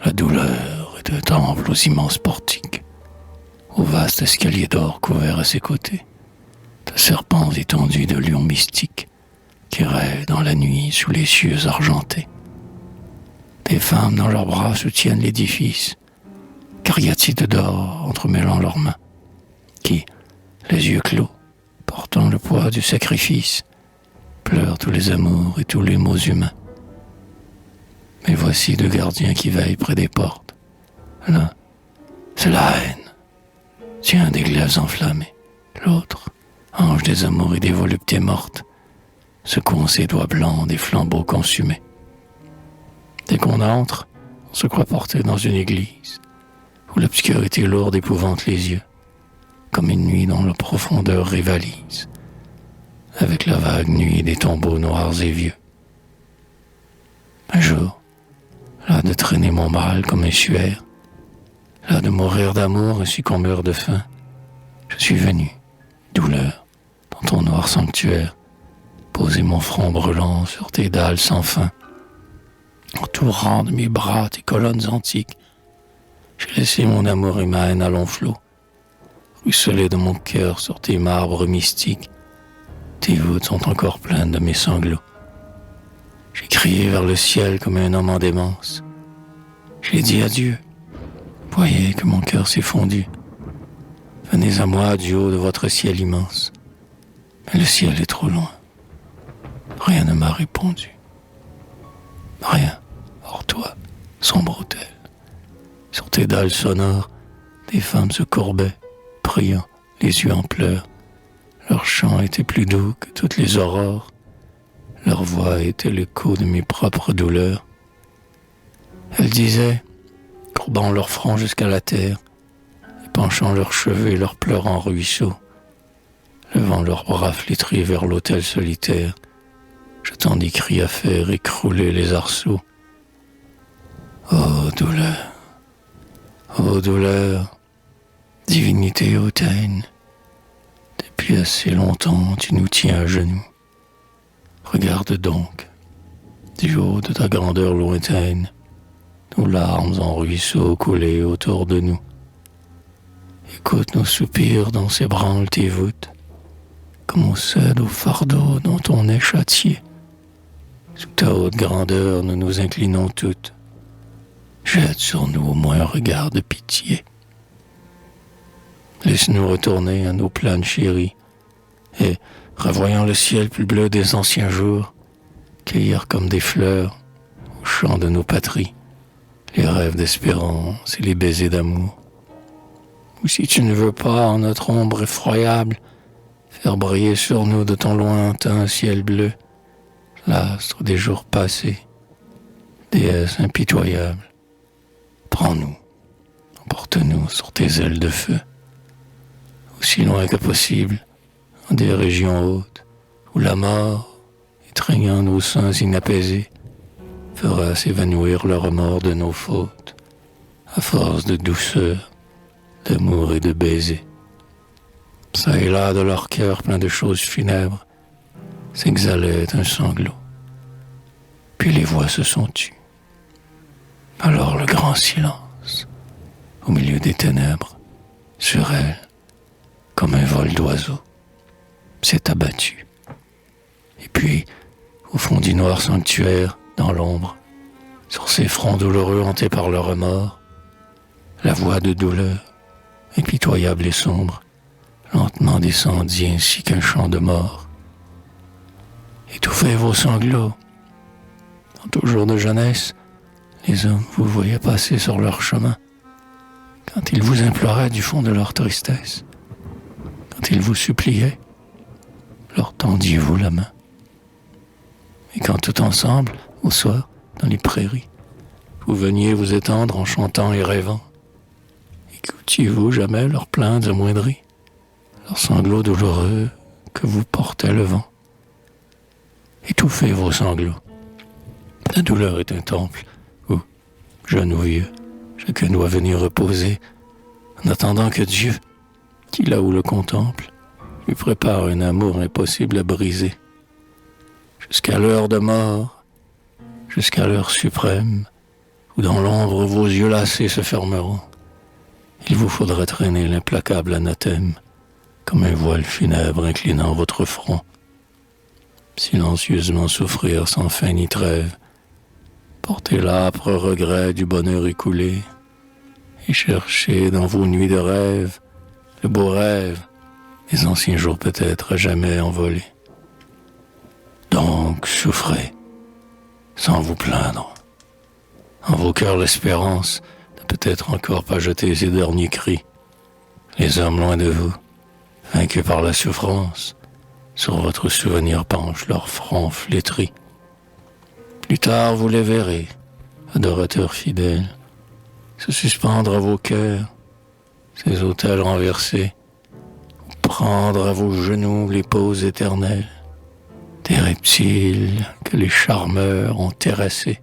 La douleur est un temple aux immenses portiques, au vaste escalier d'or couvert à ses côtés, de serpents étendus de lions mystiques qui rêvent dans la nuit sous les cieux argentés. Des femmes dans leurs bras soutiennent l'édifice, cariatides d'or entremêlant leurs mains, qui, les yeux clos, portant le poids du sacrifice, pleurent tous les amours et tous les maux humains. Mais voici deux gardiens qui veillent près des portes. L'un, c'est la haine, tient des glaives enflammés. L'autre, ange des amours et des voluptés mortes, secouant ses doigts blancs des flambeaux consumés. Dès qu'on entre, on se croit porté dans une église, où l'obscurité lourde épouvante les yeux, comme une nuit dont la profondeur rivalise, avec la vague nuit des tombeaux noirs et vieux. Un jour, là de traîner mon mal comme un suaire, là de mourir d'amour ainsi qu'on meurt de faim, je suis venu, douleur, dans ton noir sanctuaire, poser mon front brûlant sur tes dalles sans fin. Entourant de mes bras tes colonnes antiques, j'ai laissé mon amour et ma haine à long flot, ruisseler de mon cœur sur tes marbres mystiques. Tes voûtes sont encore pleines de mes sanglots. J'ai crié vers le ciel comme un homme en démence. J'ai dit adieu. Voyez que mon cœur s'est fondu. Venez à moi du haut de votre ciel immense. Mais le ciel est trop loin. Rien ne m'a répondu. Rien, hors toi, sombre autel. Sur tes dalles sonores, des femmes se courbaient, priant, les yeux en pleurs. Leur chant était plus doux que toutes les aurores. Leur voix était l'écho de mes propres douleurs. Elles disaient, courbant leur front jusqu'à la terre, et penchant leurs cheveux et leurs pleurs en ruisseaux, levant leurs bras flétris vers l'autel solitaire, jetant des cris à faire écrouler les arceaux. Ô douleur, divinité hautaine, depuis assez longtemps tu nous tiens à genoux. Regarde donc, du haut de ta grandeur lointaine, nos larmes en ruisseaux coulées autour de nous. Écoute nos soupirs dont s'ébranlent tes voûtes, comme on cède au fardeau dont on est châtié. Sous ta haute grandeur, nous nous inclinons toutes. Jette sur nous au moins un regard de pitié. Laisse-nous retourner à nos plaines chéries et, revoyant le ciel plus bleu des anciens jours, cueillir comme des fleurs, au champ de nos patries, les rêves d'espérance et les baisers d'amour. Ou si tu ne veux pas, en notre ombre effroyable, faire briller sur nous de ton lointain ciel bleu, l'astre des jours passés, déesse impitoyable, prends-nous, emporte-nous sur tes ailes de feu, aussi loin que possible, en des régions hautes, où la mort, étreignant nos seins inapaisés, fera s'évanouir le remords de nos fautes, à force de douceur, d'amour et de baisers. Ça et là, de leur cœur plein de choses funèbres, s'exhalait un sanglot. Puis les voix se sont tues. Alors le grand silence, au milieu des ténèbres, sur elle, comme un vol d'oiseau, s'est abattu. Et puis, au fond du noir sanctuaire, dans l'ombre, sur ces fronts douloureux hantés par le remords, la voix de douleur, impitoyable et sombre, lentement descendit ainsi qu'un chant de mort. Étouffez vos sanglots. Dans vos jours de jeunesse, les hommes vous voyaient passer sur leur chemin, quand ils vous imploraient du fond de leur tristesse, quand ils vous suppliaient, leur tendiez-vous la main. Et quand tout ensemble, au soir, dans les prairies, vous veniez vous étendre en chantant et rêvant, écoutiez-vous jamais leurs plaintes amoindries, leurs sanglots douloureux que vous portait le vent? Étouffez vos sanglots. La douleur est un temple où, jeune ou vieux, chacun doit venir reposer en attendant que Dieu, qui là-haut le contemple, lui prépare un amour impossible à briser. Jusqu'à l'heure de mort, jusqu'à l'heure suprême, où dans l'ombre vos yeux lassés se fermeront. Il vous faudrait traîner l'implacable anathème, comme un voile funèbre inclinant votre front. Silencieusement souffrir sans fin ni trêve, porter l'âpre regret du bonheur écoulé, et chercher dans vos nuits de rêve le beau rêve des anciens jours peut-être à jamais envolés. Donc souffrez, sans vous plaindre. En vos cœurs l'espérance n'a peut-être encore pas jeté ses derniers cris. Les hommes loin de vous, vaincus par la souffrance, sur votre souvenir penchent leur front flétri. Plus tard vous les verrez, adorateurs fidèles, se suspendre à vos cœurs, ces autels renversés, prendre à vos genoux les poses éternelles, des reptiles que les charmeurs ont terrassés.